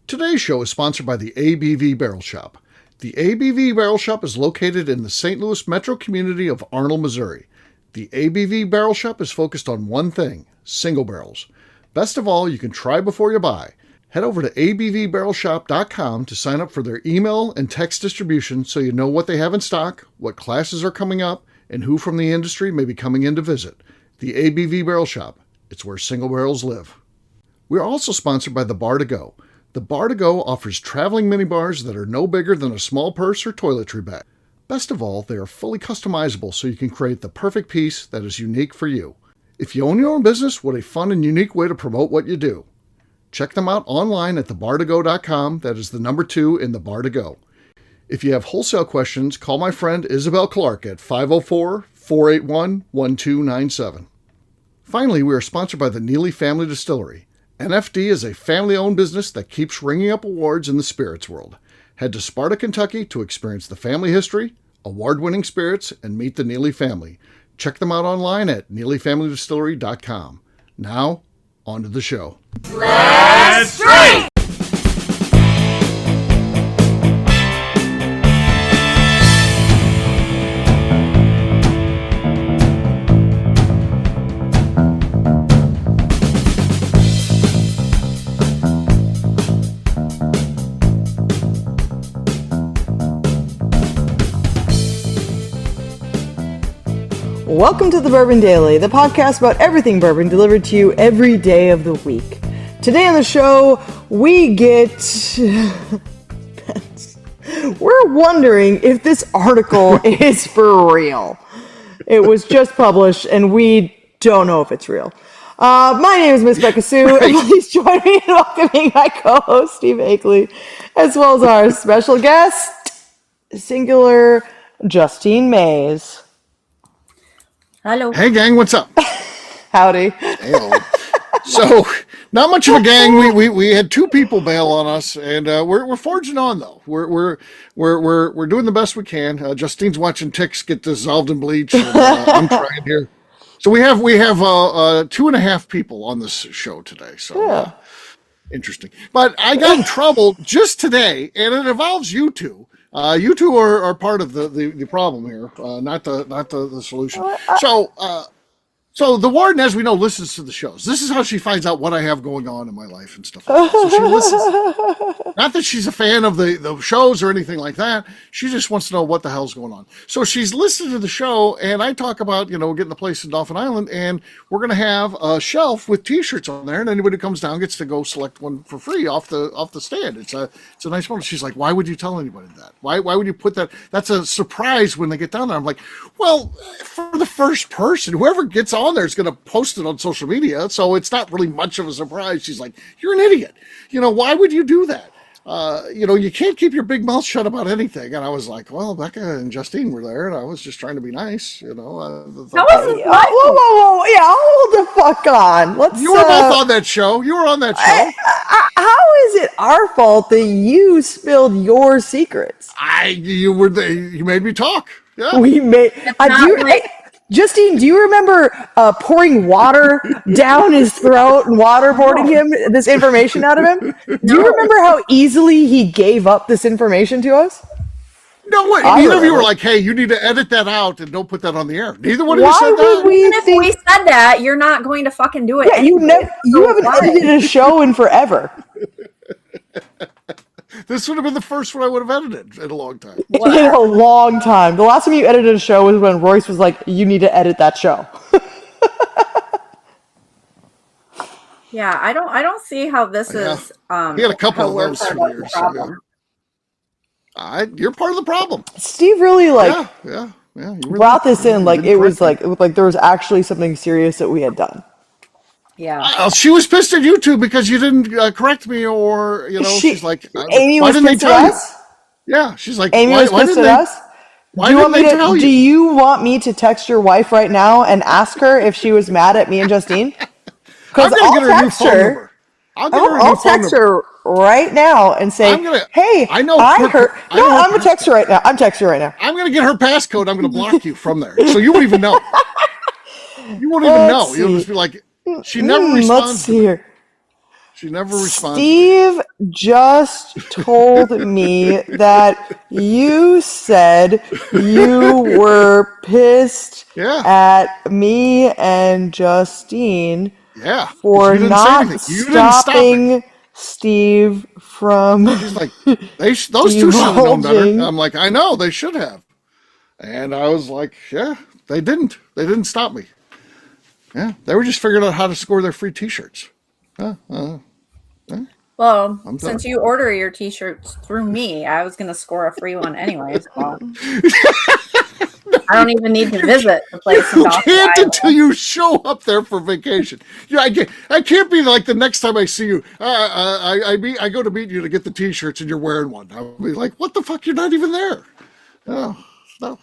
Today's show is sponsored by the ABV Barrel Shop. The ABV Barrel Shop is located in the St. Louis metro community of Arnold, Missouri. The ABV Barrel Shop is focused on one thing, single barrels. Best of all, you can try before you buy. Head over to abvbarrelshop.com to sign up for their email and text distribution so you know what they have in stock, what classes are coming up, and who from the industry may be coming in to visit. The ABV Barrel Shop. It's where single barrels live. We are also sponsored by the Bar to Go. The Bar to Go offers traveling minibars that are no bigger than a small purse or toiletry bag. Best of all, they are fully customizable so you can create the perfect piece that is unique for you. If you own your own business, what a fun and unique way to promote what you do. Check them out online at thebar2go.com. That is the number 2 in the Bar to Go. If you have wholesale questions, call my friend Isabel Clark at 504-481-1297. Finally, we are sponsored by the Neely Family Distillery. NFD is a family-owned business that keeps ringing up awards in the spirits world. Head to Sparta, Kentucky to experience the family history, award-winning spirits, and meet the Neely family. Check them out online at neelyfamilydistillery.com. Now, on to the show. Let's drink! Welcome to the Bourbon Daily, the podcast about everything bourbon delivered to you every day of the week. Today on the show, we get... We're wondering if this article is for real. It was just published, and we don't know if it's real. My name is Miss Becca Sue, and please join me in welcoming my co-host, Steve Akeley, as well as our special guest, singular, Justine Mays. Hello. Hey, gang, what's up? Howdy. Hey-o. So, not much of a gang. We had 2 people bail on us, and we're forging on though. We're doing the best we can. Justine's watching ticks get dissolved in bleach. And, I'm trying here. So we have 2.5 people on this show today. So Yeah. Interesting. But I got in trouble just today, and it involves you two. You two are part of the problem here, not the solution. So the warden, as we know, listens to the shows. This is how she finds out what I have going on in my life and stuff like that. So she listens. Not that she's a fan of the shows or anything like that. She just wants to know what the hell's going on. So she's listening to the show, and I talk about, getting the place in Dauphin Island, and we're going to have a shelf with T-shirts on there, and anybody who comes down gets to go select one for free off the stand. It's a nice one. She's like, why would you tell anybody that? Why would you put that? That's a surprise when they get down there. I'm like, well, for the first person, whoever gets on there is going to post it on social media, so it's not really much of a surprise. She's like, you're an idiot. Why would you do that? You can't keep your big mouth shut about anything. And I was like, well, Becca and Justine were there, and I was just trying to be nice, Whoa. Yeah, hold the fuck on. You were both on that show. You were on that show. How is it our fault that you spilled your secrets? You made me talk. Yeah. We made... Justine, do you remember pouring water down his throat and waterboarding him, this information out of him? Do you remember how easily he gave up this information to us? No way. Neither of you were like, hey, you need to edit that out and don't put that on the air. Neither one of you said that. Even if we said that, you're not going to fucking do it. Yeah, you haven't edited a show in forever. This would have been the first one I would have edited in a long time. In a long time. The last time you edited a show was when Royce was like, you need to edit that show. Yeah, I don't see how this is. He had a couple of those for years. You're part of the problem. Steve really Yeah. brought this in like it was like there was actually something serious that we had done. Yeah. She was pissed at you two because you didn't correct me, or she's like, Amy why was didn't they pissed tell at you? us. Yeah, she's like, Amy was pissed at us. Why didn't they tell you? Do you want me to text your wife right now and ask her if she was mad at me and Justine? Because I'll text her. I'll text her right now and say, hey, I heard. No, I'm going to text her right now. I'm texting her right now. I'm going to get her passcode. I'm going to block you from there. So you won't even know. You won't even know. You'll just be like, she never responds. Let's see here. She never responds to me. Steve just told me that you said you were pissed Yeah. at me and Justine Yeah. Because for you didn't say anything. not You didn't stop me. stopping Steve from She's like, those two should have known better. divulging. I'm like, I know, they should have. And I was like, yeah, they didn't. They didn't stop me. Yeah. They were just figuring out how to score their free t-shirts. Well, I'm done. since you order your t-shirts through me, I was gonna score a free one anyway, so I don't even need to visit the place in You Dawson, can't Iowa. until you show up there for vacation. Yeah, I can't be like the next time I see you. I go to meet you to get the t-shirts and you're wearing one. I'll be like, what the fuck? You're not even there. No, no,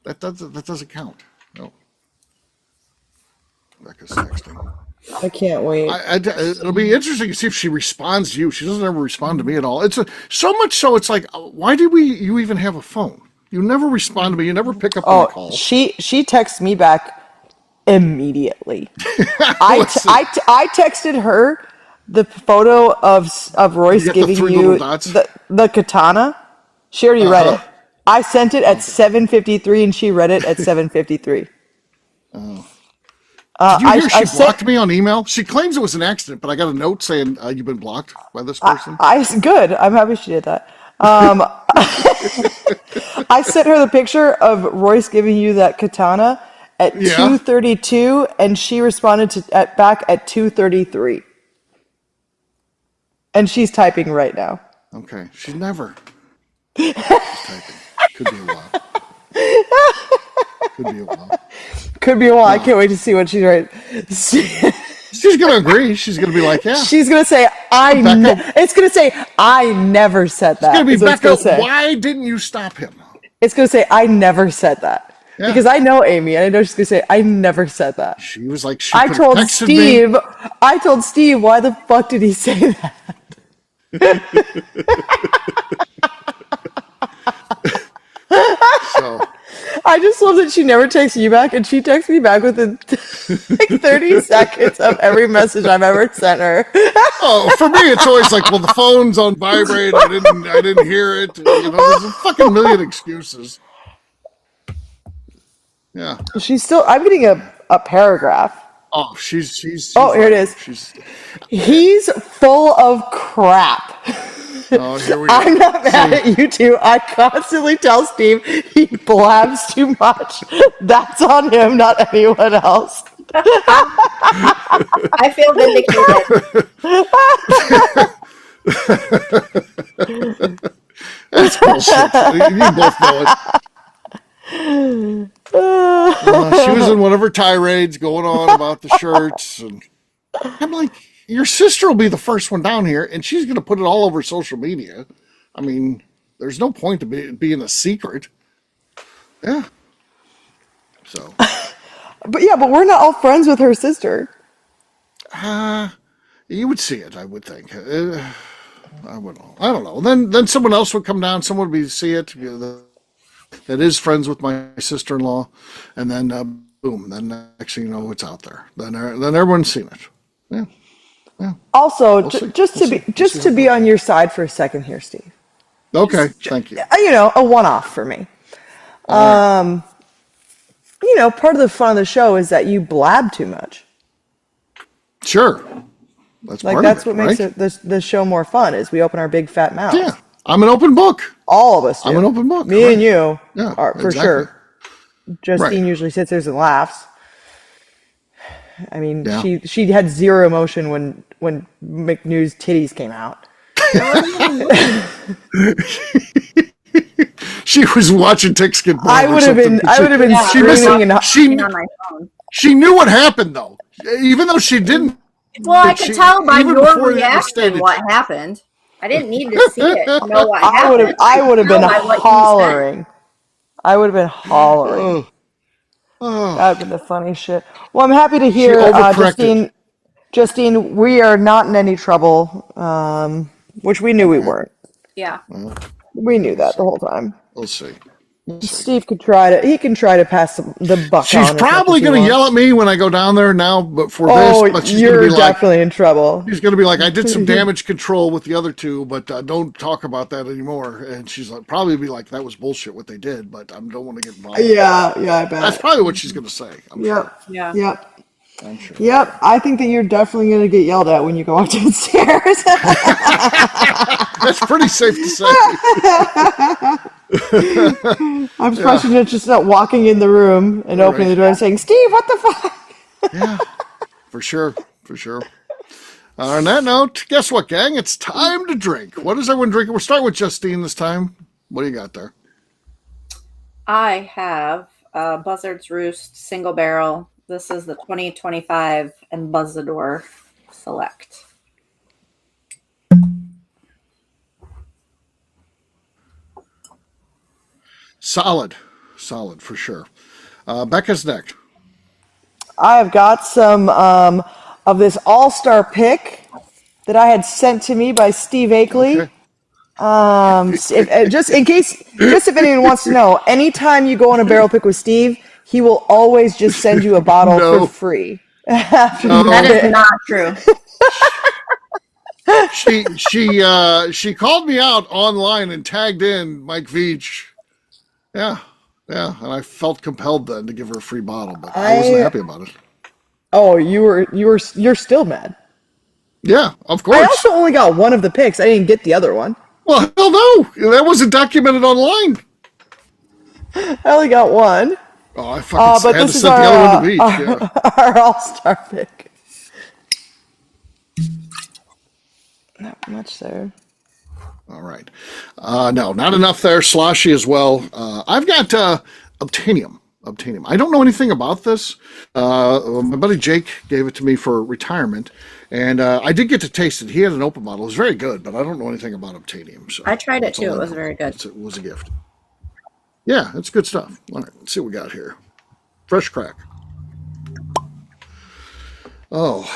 that doesn't count. No. Becca's texting. I can't wait. It'll be interesting to see if she responds to you. She doesn't ever respond to me at all. It's so much so. It's like, why did you even have a phone? You never respond to me. You never pick up my Oh, call. she texts me back immediately. Listen, I texted her the photo of Royce you get the giving three little you dots. the katana. She already read it. I sent it at 7:53 and she read it at 7:53. Did you hear I she sent blocked me on email? She claims it was an accident, but I got a note saying you've been blocked by this person. good. I'm happy she did that. I sent her the picture of Royce giving you that katana at Yeah. 2:32 and she responded back at 2:33. And she's typing right now. Okay. She's never. She's typing. Could be a while. Could be a while. Could be a while. I can't wait to see what she's writing. She's gonna agree. She's gonna be like, yeah. She's gonna say, Becca. it's gonna say, I never said that. It's gonna be is what Becca. it's gonna say. Why didn't you stop him? It's gonna say, I never said that. Yeah. Because I know Amy, and I know she's gonna say, I never said that. She was like, she I could have told texted Steve, me. I told Steve, why the fuck did he say that? So I just love that she never texts you back, and she texts me back within like 30 seconds of every message I've ever sent her. oh, for me, it's always like, well, the phone's on vibrate. I didn't hear it. You know, there's a fucking million excuses. Yeah. I'm getting a paragraph. Oh, she's Oh, here it like, is. He's full of crap. Oh, here we go. I'm not mad at you two. I constantly tell Steve he blabs too much. That's on him, not anyone else. I feel vindicated. That's bullshit. You both know it. She was in one of her tirades going on about the shirts, and I'm like, your sister will be the first one down here, and she's going to put it all over social media. I mean, there's no point to being a secret. Yeah. So. But we're not all friends with her sister. You would see it, I would think. I would know. I don't know. Then someone else would come down. Someone would see it. That is friends with my sister-in-law, and then boom. Then next thing you know, it's out there. Then everyone's seen it. Yeah. Yeah. Also, We'll just to be on your side for a second here, Steve. Okay. Thank you. You know, a one-off for me. You know, part of the fun of the show is that you blab too much. Sure. That's Like part that's of it, what makes right? the show more fun is we open our big fat mouths. Yeah. I'm an open book. All of us do. I'm an open book. Me right. and you Yeah, are for exactly. sure. Justine Right. usually sits there and laughs. I mean, Yeah. she had zero emotion when McNew's titties came out. She was watching Ticks get born. I would have been She missed screaming and She on my phone. she knew what happened though, even though she didn't. Well, I But could she- tell by even your before it was reaction stated- what happened. I didn't need to see it to know what I happened. would have been know by what you said. hollering. I would have been hollering. Oh, That would have been the funniest shit. Well, I'm happy to hear, overcorrected. Justine, we are not in any trouble, which we knew we weren't. Yeah. We knew that the whole time. we'll see. Steve could try to. He can try to pass the buck She's on. probably going to yell at me when I go down there now, but for this, but she's going to you're be like, definitely in trouble. she's going to be like, I did some damage control with the other two, but don't talk about that anymore. And she's like, probably be like, that was bullshit what they did, but I don't want to get involved. Yeah, I bet. That's probably what she's going to say. I'm sure. Yeah. Yep. I'm sure. Yep. I think that you're definitely going to get yelled at when you go up the stairs. That's pretty safe to say. I'm surprised you're just not walking in the room and opening the door and saying, Steve, what the fuck? Yeah, for sure. On that note, guess what, gang? It's time to drink. What is everyone drinking? We'll start with Justine this time. What do you got there? I have Buzzard's Roost single barrel. This is the 2025 Ambassador Select. Solid for sure. Becca's next. I've got some of this all-star pick that I had sent to me by Steve Akeley. Okay. Just if anyone wants to know, anytime you go on a barrel pick with Steve, he will always just send you a bottle for free. That is not true. She called me out online and tagged in Mike Veach. Yeah, and I felt compelled then to give her a free bottle, but I wasn't happy about it. Oh, you're still mad. Yeah, of course. I also only got one of the picks. I didn't get the other one. Well, hell no, that wasn't documented online. I only got one. Oh, I fucking But had this to is send the other one to Veach. our all-star pick. Not much there. All right. No, not enough there. Sloshy as well. I've got Obtainium. I don't know anything about this. My buddy Jake gave it to me for retirement, and I did get to taste it. He had an open bottle. It was very good, but I don't know anything about Obtainium. So I tried it too. It was very good. It was a gift. Yeah, it's good stuff. All right, let's see what we got here. Fresh crack. Oh,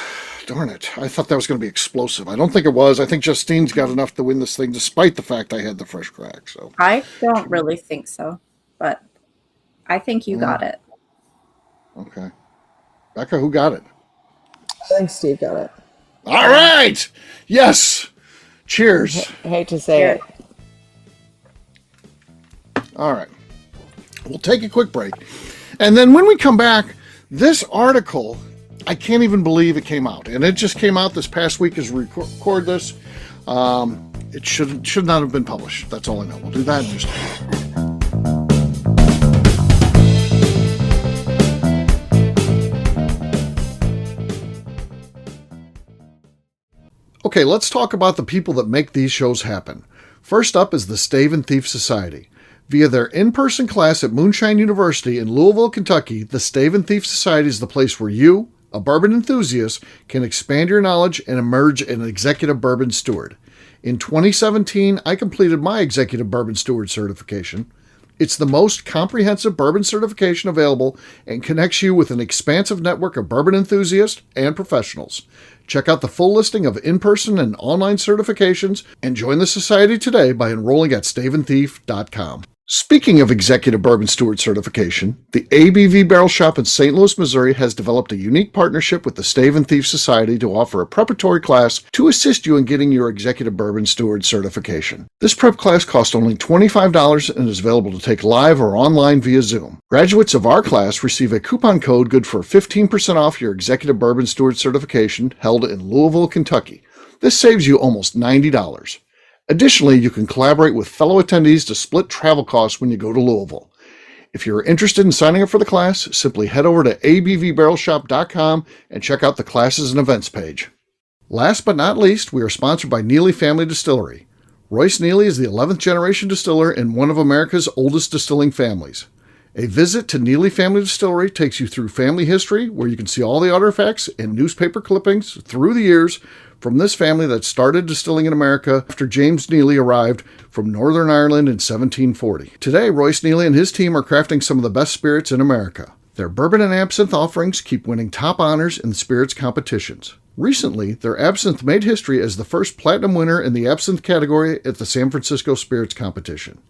darn it. I thought that was going to be explosive. I don't think it was. I think Justine's got enough to win this thing, despite the fact I had the fresh crack. So I don't really think so, but I think you got it. Okay. Becca, who got it? I think Steve got it. All right. Yes. Cheers. I hate to say it. All right. We'll take a quick break. And then when we come back, this article, I can't even believe it came out. And it just came out this past week as we record this. It should not have been published. That's all I know. We'll do that in just a minute. Okay, let's talk about the people that make these shows happen. First up is the Stave and Thief Society. Via their in-person class at Moonshine University in Louisville, Kentucky, the Stave and Thief Society is the place where you, a bourbon enthusiast, can expand your knowledge and emerge an executive bourbon steward. In 2017, I completed my executive bourbon steward certification. It's the most comprehensive bourbon certification available and connects you with an expansive network of bourbon enthusiasts and professionals. Check out the full listing of in-person and online certifications and join the society today by enrolling at staveandthief.com. Speaking of Executive Bourbon Steward certification, the ABV Barrel Shop in St. Louis, Missouri has developed a unique partnership with the Stave and Thief Society to offer a preparatory class to assist you in getting your Executive Bourbon Steward certification. This prep class costs only $25 and is available to take live or online via Zoom. Graduates of our class receive a coupon code good for 15% off your Executive Bourbon Steward certification held in Louisville, Kentucky. This saves you almost $90. Additionally, you can collaborate with fellow attendees to split travel costs when you go to Louisville. If you're interested in signing up for the class, simply head over to abvbarrelshop.com and check out the classes and events page. Last but not least, we are sponsored by Neely Family Distillery. Royce Neely is the 11th generation distiller in one of America's oldest distilling families. A visit to Neely Family Distillery takes you through family history, where you can see all the artifacts and newspaper clippings through the years from this family that started distilling in America after James Neely arrived from Northern Ireland in 1740. Today, Royce Neely and his team are crafting some of the best spirits in America. Their bourbon and absinthe offerings keep winning top honors in spirits competitions. Recently, their absinthe made history as the first platinum winner in the absinthe category at the San Francisco Spirits Competition.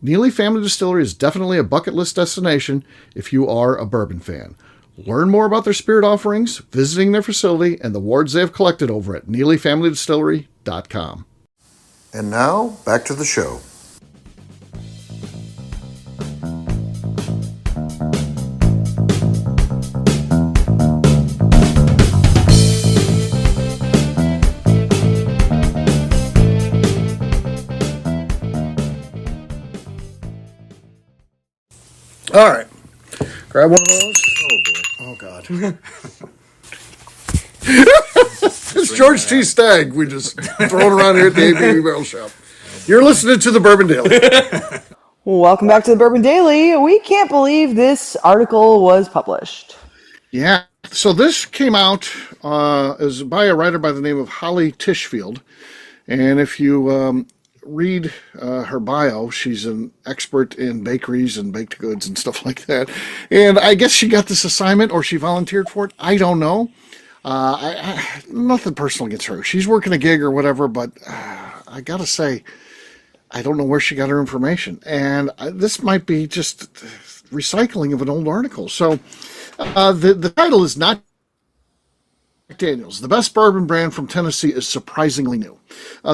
Neely Family Distillery is definitely a bucket list destination if you are a bourbon fan. Learn more about their spirit offerings, visiting their facility, and the awards they have collected over at NeelyFamilyDistillery.com. And now, back to the show. All right. Grab one of those. Oh, boy. Oh, God. It's George T. Stagg. We just throw it around here at the ABV Barrel Shop. You're listening to the Bourbon Daily. Welcome back to the Bourbon Daily. We can't believe this article was published. Yeah. So this came out is by a writer by the name of Holly Tishfield. And if you read her bio, she's an expert in bakeries and baked goods and stuff like that. And I guess she got this assignment or she volunteered for it. I don't know. Nothing personal against her. She's working a gig or whatever, but I got to say, I don't know where she got her information. And this might be just recycling of an old article. So the title is not Jack Daniels. The best bourbon brand from Tennessee is surprisingly new.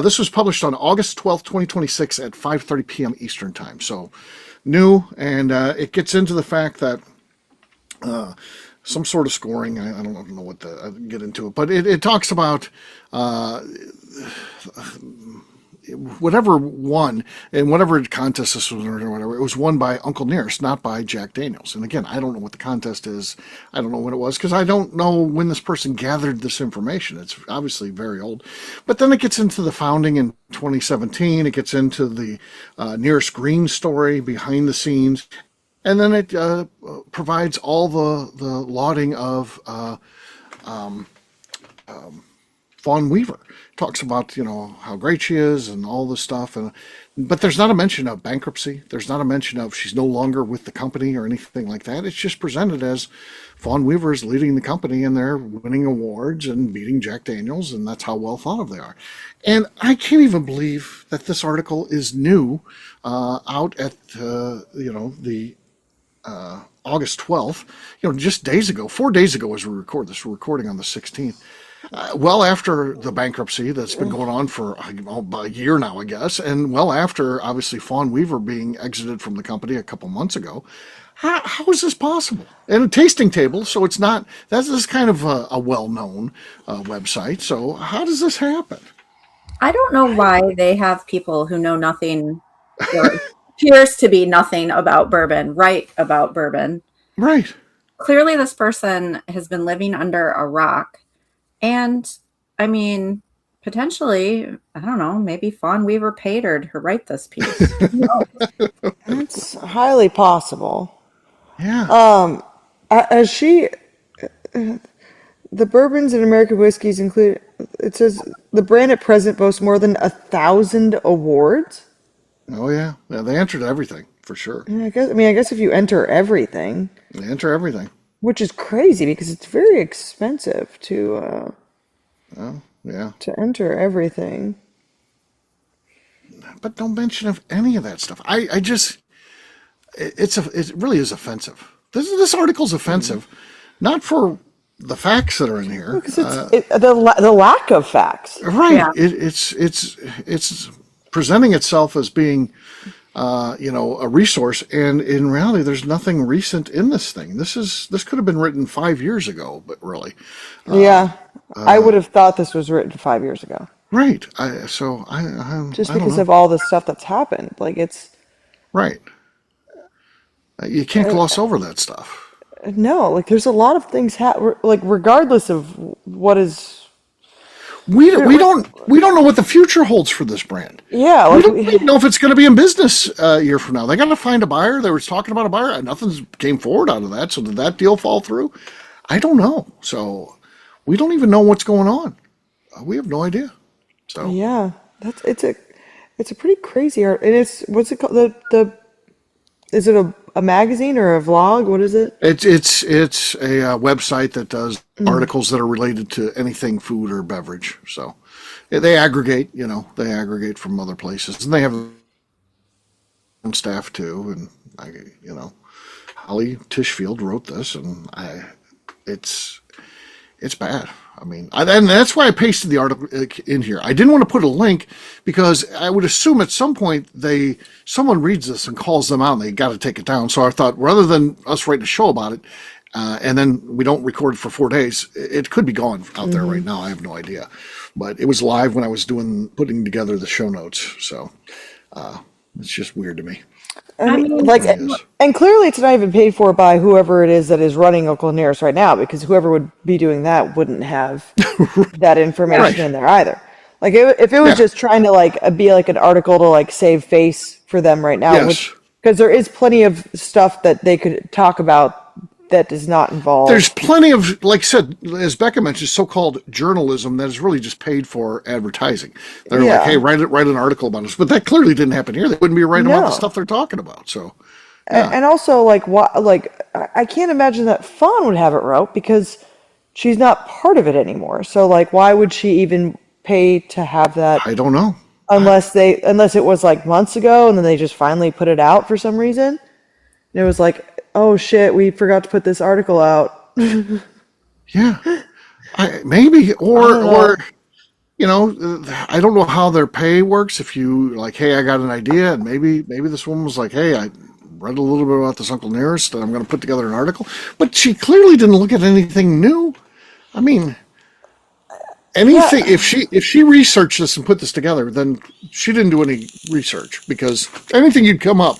This was published on August 12th, 2026 at 5:30 p.m. Eastern Time. So new, and it gets into the fact that some sort of scoring. I don't know what to get into it, but it talks about whatever won in whatever contest this was or whatever. It was won by Uncle Nearest, not by Jack Daniels. And again, I don't know what the contest is. I don't know when it was because I don't know when this person gathered this information. It's obviously very old. But then it gets into the founding in 2017. It gets into the Nearest Green story behind the scenes. And then it provides all the lauding of Fawn Weaver. Talks about, how great she is and all this stuff. But there's not a mention of bankruptcy. There's not a mention of she's no longer with the company or anything like that. It's just presented as Fawn Weaver is leading the company and they're winning awards and beating Jack Daniels, and that's how well thought of they are. And I can't even believe that this article is new out at, the August 12th, just days ago, 4 days ago as we record this. We're recording on the 16th. Well after the bankruptcy that's been going on for about a year now, I guess, and well after, obviously, Fawn Weaver being exited from the company a couple months ago. How is this possible? And a tasting table, so it's not, this is kind of a well-known website, so how does this happen? I don't know why they have people who know nothing or appears to be nothing about bourbon write about bourbon. Right. Clearly, this person has been living under a rock. And, I mean, potentially, I don't know, maybe Fawn Weaver paid her to write this piece. It's highly possible. Yeah. As the bourbons and American whiskeys include, it says the brand at present boasts more than 1,000 awards. Oh, yeah. Yeah, they entered everything, for sure. I guess if you enter everything. They enter everything. Which is crazy because it's very expensive to enter everything. But don't mention of any of that stuff. It really is offensive. This article's offensive, not for the facts that are in here. Because the lack of facts. Right. Yeah. It's presenting itself as being a resource, and in reality, there's nothing recent in this thing. This could have been written 5 years ago, but really, I would have thought this was written 5 years ago. Right. Just because of all the stuff that's happened, it's right. You can't gloss over that stuff. No, there's a lot of things regardless of what is. We don't know what the future holds for this brand. Yeah, we don't even know if it's going to be in business a year from now. They got to find a buyer. They were talking about a buyer. Nothing's came forward out of that. So did that deal fall through? I don't know. So we don't even know what's going on. We have no idea. So yeah, it's a pretty crazy art. And it's what's it called? Is it a magazine or a vlog? What is it? It's a website that does articles that are related to anything food or beverage. So they aggregate, from other places, and they have staff too, and I, you know, Holly Tishfield wrote this, and it's bad. I mean, and that's why I pasted the article in here. I didn't want to put a link because I would assume at some point someone reads this and calls them out and they got to take it down. So I thought rather than us write a show about it, and then we don't record it for 4 days, it could be gone out there right now. I have no idea, but it was live when I was putting together the show notes. So it's just weird to me. I mean, mean, like, It is. and clearly it's not even paid for by whoever it is that is running Uncle Nearest right now, because whoever would be doing that wouldn't have that information Right. in there either. Like, if it was Yeah. just trying to like be like an article to like save face for them right now, Yes. which because there is plenty of stuff that they could talk about that does not involve. There's plenty of, like I said, as Becca mentioned, so-called journalism that is really just paid for advertising. They're like, Yeah. hey, write an article about us. But that clearly didn't happen here. They wouldn't be writing about the No. stuff they're talking about. So, And also, like, what? Like, I can't imagine that Fawn would have it wrote because she's not part of it anymore. So, like, why would she even pay to have that I don't know. unless it was like months ago and then they just finally put it out for some reason? And it was like, oh shit, we forgot to put this article out. Yeah. Maybe. Or, know. I don't know how their pay works. If you, like, hey, I got an idea, and maybe this woman was like, hey, I read a little bit about this Uncle Nearest, and I'm going to put together an article. But she clearly didn't look at anything new. I mean, anything, if she researched this and put this together, then she didn't do any research, because anything you'd come up,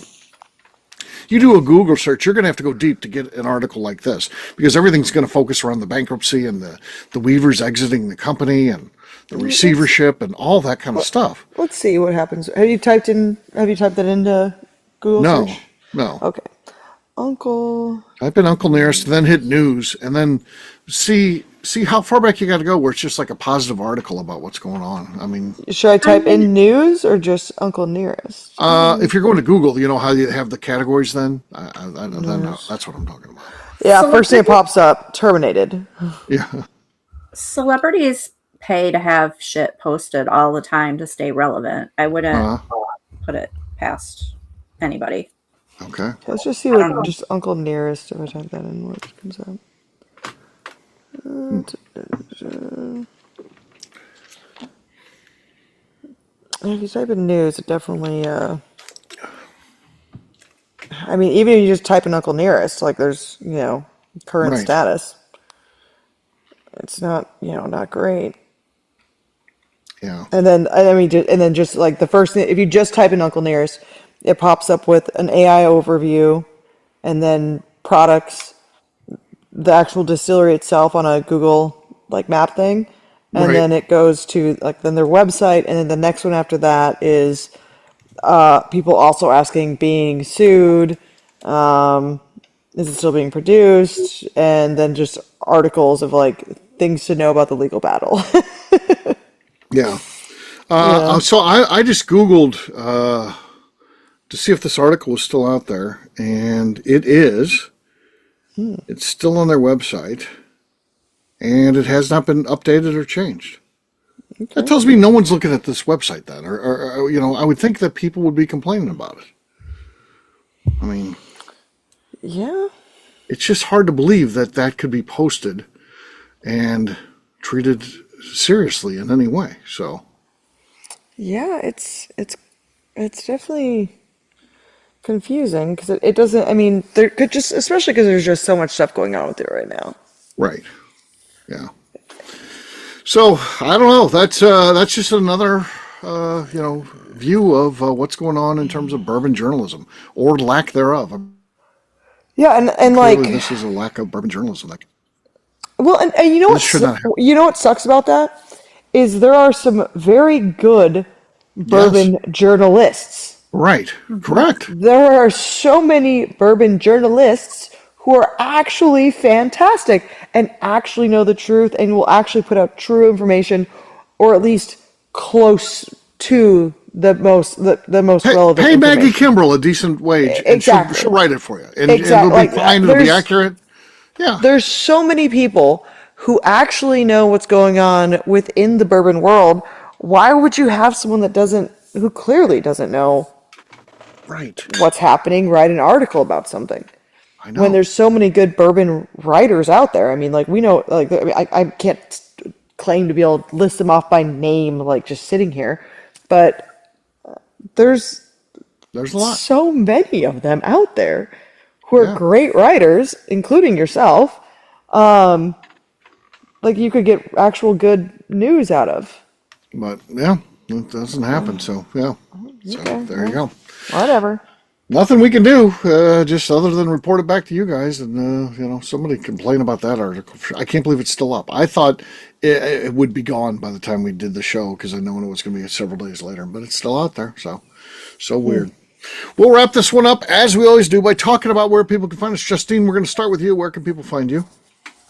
you do a Google search, you're going to have to go deep to get an article like this, because everything's going to focus around the bankruptcy and the Weavers exiting the company and the receivership and all that kind of stuff. Let's see what happens. Have you typed that into Google No, search? no. Okay. Uncle. Type in Uncle Nearest, then hit news, and then see how far back you got to go where it's just like a positive article about what's going on. I mean, Should I type in news or just Uncle Nearest? if you're going to Google, you know how you have the categories then? That's what I'm talking about. Yeah, So first thing that pops up, terminated. Yeah. celebrities pay to have shit posted all the time to stay relevant. I wouldn't put it past anybody. Okay. Let's just see what just Uncle Nearest, if I type that in, what comes up. If you type in news, it definitely, I mean, even if you just type in Uncle Nearest, like there's, current Right. status. It's not, not great. Yeah. And then, just like the first thing, if you just type in Uncle Nearest, it pops up with an AI overview and then products, the actual distillery itself on a Google like map thing. And Right. then it goes to like then their website. And then the next one after that is people also asking being sued. Is it still being produced? And then just articles of like things to know about the legal battle. Yeah. Yeah. So I just Googled to see if this article was still out there, and it is. It's still on their website, and it has not been updated or changed. That tells me no one's looking at this website then, or I would think that people would be complaining about it. I mean, Yeah. it's just hard to believe that could be posted and treated seriously in any way. So, Yeah, it's definitely confusing because it doesn't. I mean, there could just especially because there's just so much stuff going on with it right now. right. Yeah. So I don't know. That's just another view of what's going on in terms of bourbon journalism or lack thereof. Yeah, and like, Clearly, this is a lack of bourbon journalism. well, and you know This should not happen. what sucks about that is there are some very good bourbon journalists. Right. Correct. There are so many bourbon journalists who are actually fantastic and actually know the truth and will actually put out true information, or at least close to the most relevant Pay Maggie information. Kimbrell a decent wage, and Exactly. she'll write it for you, and Exactly. it'll be Like, fine. It'll be there's- accurate. Yeah. There's so many people who actually know what's going on within the bourbon world. Why would you have someone who clearly doesn't know Right. what's happening, write an article about something. I know. When there's so many good bourbon writers out there. I mean, like, we know, like, I mean, I can't claim to be able to list them off by name, like, just sitting here, but there's There's a lot. so many of them out there who are Yeah. great writers, including yourself. Like, you could get actual good news out of. But yeah, it doesn't happen. So yeah. So Okay, there you go. Whatever. Nothing we can do, just other than report it back to you guys, and somebody complain about that article. I can't believe it's still up. I thought it would be gone by the time we did the show because I know it was going to be several days later, but it's still out there. So weird. We'll wrap this one up as we always do by talking about where people can find us. Justine, we're going to start with you. Where can people find you?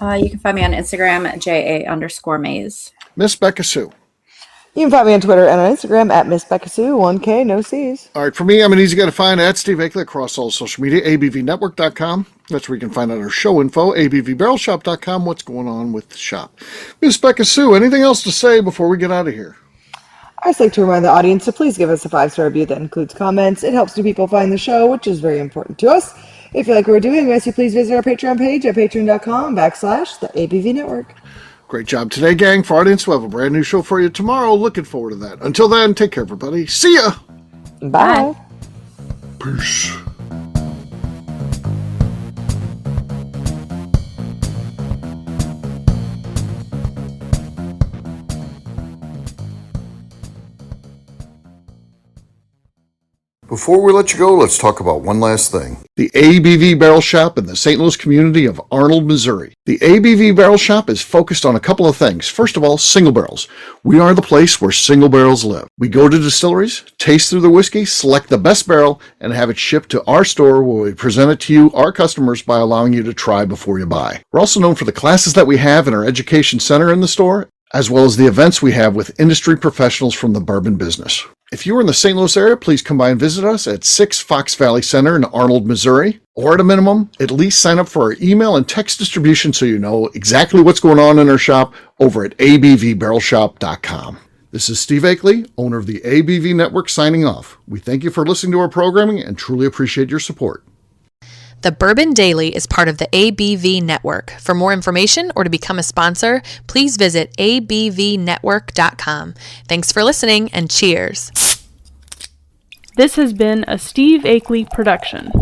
You can find me on Instagram at JA_Maze. Miss Becca Sue. You can find me on Twitter and on Instagram at Miss Becca Sue, 1K, no C's. All right, for me, I'm an easy guy to find at Steve Akeley across all social media, abvnetwork.com. That's where you can find out our show info, abvbarrelshop.com, what's going on with the shop. Miss Becca Sue, anything else to say before we get out of here? I'd just like to remind the audience to please give us a 5-star review that includes comments. It helps new people find the show, which is very important to us. If you like what we're doing, we ask you please visit our Patreon page at patreon.com/the ABV Network. Great job today, gang. For our audience, we'll have a brand new show for you tomorrow. Looking forward to that. Until then, take care, everybody. See ya. Bye. Peace. Before we let you go, let's talk about one last thing. The ABV Barrel Shop in the St. Louis community of Arnold, Missouri. The ABV Barrel Shop is focused on a couple of things. First of all, single barrels. We are the place where single barrels live. We go to distilleries, taste through the whiskey, select the best barrel, and have it shipped to our store where we present it to you, our customers, by allowing you to try before you buy. We're also known for the classes that we have in our education center in the store, as well as the events we have with industry professionals from the bourbon business. If you are in the St. Louis area, please come by and visit us at 6 Fox Valley Center in Arnold, Missouri. Or at a minimum, at least sign up for our email and text distribution so you know exactly what's going on in our shop over at abvbarrelshop.com. This is Steve Akeley, owner of the ABV Network, signing off. We thank you for listening to our programming and truly appreciate your support. The Bourbon Daily is part of the ABV Network. For more information or to become a sponsor, please visit abvnetwork.com. Thanks for listening and cheers. This has been a Steve Akeley production.